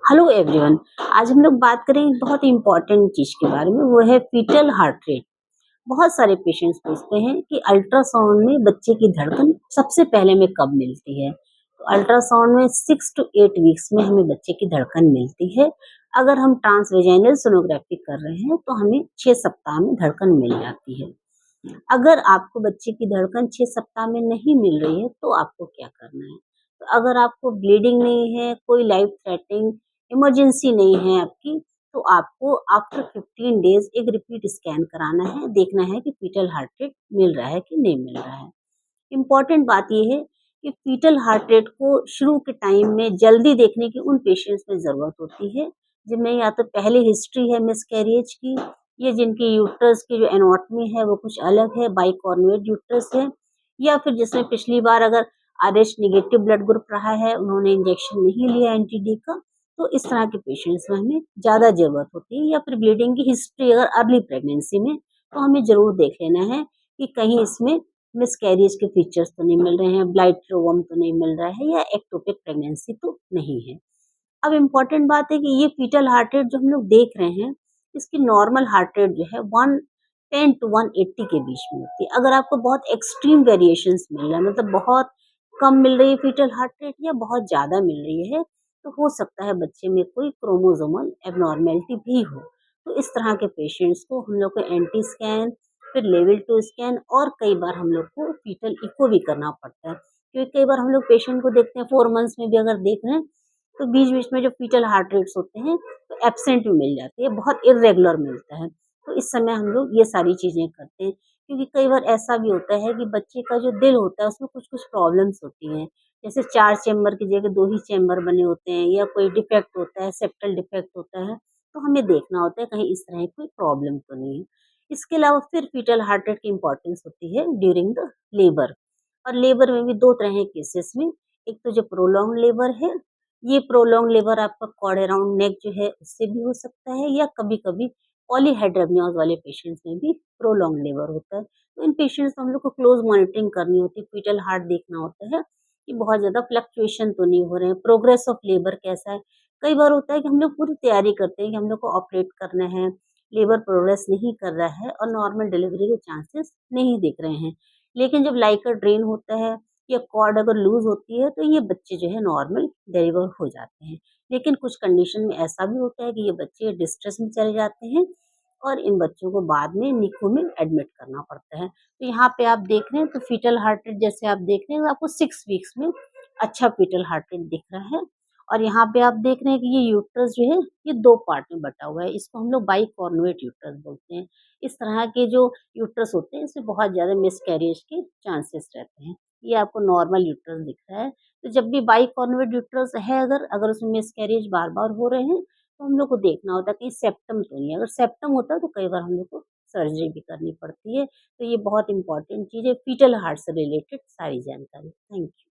Hello everyone. आज हम लोग बात करेंगे एक बहुत इम्पोर्टेंट चीज के बारे में, वो है फीटल हार्ट रेट। बहुत सारे पेशेंट्स पूछते हैं कि अल्ट्रासाउंड में बच्चे की धड़कन सबसे पहले में कब मिलती है। तो अल्ट्रासाउंड में 6 to 8 वीक्स में हमें बच्चे की धड़कन मिलती है। अगर हम ट्रांसवेजाइनल सोनोग्राफी कर रहे हैं तो हमें 6 सप्ताह में धड़कन मिल जाती है। अगर आपको बच्चे की धड़कन 6 सप्ताह में नहीं मिल रही है तो आपको क्या करना है? तो अगर आपको ब्लीडिंग नहीं है, कोई लाइफ थ्रेटनिंग इमरजेंसी नहीं है आपकी, तो आपको आफ्टर 15 डेज एक रिपीट स्कैन कराना है, देखना है कि फीटल हार्ट रेट मिल रहा है कि नहीं मिल रहा है। इम्पॉर्टेंट बात ये है कि फीटल हार्ट रेट को शुरू के टाइम में जल्दी देखने की उन पेशेंट्स में ज़रूरत होती है, जिनमें या तो पहले हिस्ट्री है मिसकैरेज की, या जिनकी यूट्रस की जो एनाटॉमी है वो कुछ अलग है, बाइकॉर्नुएट यूट्रस है, या फिर जिसमें पिछली बार अगर आरएच नेगेटिव ब्लड ग्रुप रहा है, उन्होंने इंजेक्शन नहीं लिया एंटीडी का, तो इस तरह के पेशेंट्स में हमें ज़्यादा ज़रूरत होती है। या फिर ब्लीडिंग की हिस्ट्री अगर अर्ली प्रेगनेंसी में, तो हमें ज़रूर देख लेना है कि कहीं इसमें मिसकैरेज के फीचर्स तो नहीं मिल रहे हैं, ब्लाइट ओवम तो नहीं मिल रहा है, या एक्टोपिक प्रेगनेंसी तो नहीं है। अब इम्पोर्टेंट बात है कि ये फीटल हार्ट रेट जो हम लोग देख रहे हैं, इसकी नॉर्मल हार्ट रेट जो है 110 to 180 के बीच में होती है। अगर आपको बहुत एक्सट्रीम वेरिएशंस मिल रहा है, मतलब बहुत कम मिल रही है फीटल हार्ट रेट या बहुत ज़्यादा मिल रही है, तो हो सकता है बच्चे में कोई क्रोमोसोमल एबनॉर्मेलिटी भी हो। तो इस तरह के पेशेंट्स को हम लोग को एंटी स्कैन, फिर लेवल 2 स्कैन, और कई बार हम लोग को फीटल इको भी करना पड़ता है। क्योंकि कई बार हम लोग पेशेंट को देखते हैं 4 मंथ्स में भी अगर देख रहे हैं, तो बीच-बीच में जो फीटल हार्ट रेट्स होते हैं, तो एब्सेंट भी मिल जाती है, बहुत इर्रेगुलर मिलता है। तो इस समय हम लोग ये सारी चीज़ें करते हैं, क्योंकि कई बार ऐसा भी होता है कि बच्चे का जो दिल होता है, उसमें कुछ-कुछ प्रॉब्लम्स होती हैं। जैसे 4 चैम्बर की जगह 2 ही चैम्बर बने होते हैं, या कोई डिफेक्ट होता है, सेप्टल डिफेक्ट होता है, तो हमें देखना होता है कहीं इस तरह की कोई प्रॉब्लम तो नहीं है। इसके अलावा फिर फीटल हार्ट रेट की इम्पोर्टेंस होती है ड्यूरिंग द लेबर। और लेबर में भी 2 तरह के केसेस में, एक तो जो प्रोलॉन्ग लेबर है, ये प्रोलॉन्ग लेबर आपका कॉर्ड अराउंड नेक जो है उससे भी हो सकता है, या कभी-कभी पॉलीहाइड्रोमियोज वाले पेशेंट्स में भी प्रोलॉन्ग लेबर होता है। तो इन पेशेंट्स को हम लोग को क्लोज मॉनिटरिंग करनी होती है, फीटल हार्ट देखना होता है कि बहुत ज़्यादा फ्लक्चुएशन तो नहीं हो रहे हैं, प्रोग्रेस ऑफ लेबर कैसा है। कई बार होता है कि हम लोग पूरी तैयारी करते हैं कि हम लोग को ऑपरेट करना है, लेबर प्रोग्रेस नहीं कर रहा है और नॉर्मल डिलीवरी के चांसेस नहीं दिख रहे हैं। लेकिन जब लाइकर ड्रेन होता है या कॉर्ड अगर लूज़ होती है, तो ये बच्चे जो है नॉर्मल डिलीवर हो जाते हैं। लेकिन कुछ कंडीशन में ऐसा भी होता है कि ये बच्चे डिस्ट्रेस में चले जाते हैं, और इन बच्चों को बाद में निक्कू में एडमिट करना पड़ता है। तो यहाँ पे आप देख रहे हैं, तो फीटल हार्ट रेट जैसे आप देख रहे हैं, आपको 6 वीक्स में अच्छा फीटल हार्ट रेट दिख रहा है। और यहाँ पे आप देख रहे हैं कि ये यूट्रस जो है, ये 2 पार्ट में बँटा हुआ है। इसको हम लोग बाइकॉर्नुएट यूट्रस बोलते हैं। इस तरह के जो यूट्रस होते हैं, इसमें बहुत ज़्यादा मिसकैरेज के चांसेस रहते हैं। ये आपको नॉर्मल यूट्रस दिख रहा है। तो जब भी बाइकॉर्नुएट यूट्रस है, अगर उसमें मिसकैरेज बार-बार हो रहे हैं, तो हम लोग को देखना होता है कहीं सेप्टम तो नहीं है। अगर सेप्टम होता है तो कई बार हम लोग को सर्जरी भी करनी पड़ती है। तो ये बहुत इम्पोर्टेंट चीज़ है, फीटल हार्ट से रिलेटेड सारी जानकारी। Thank you.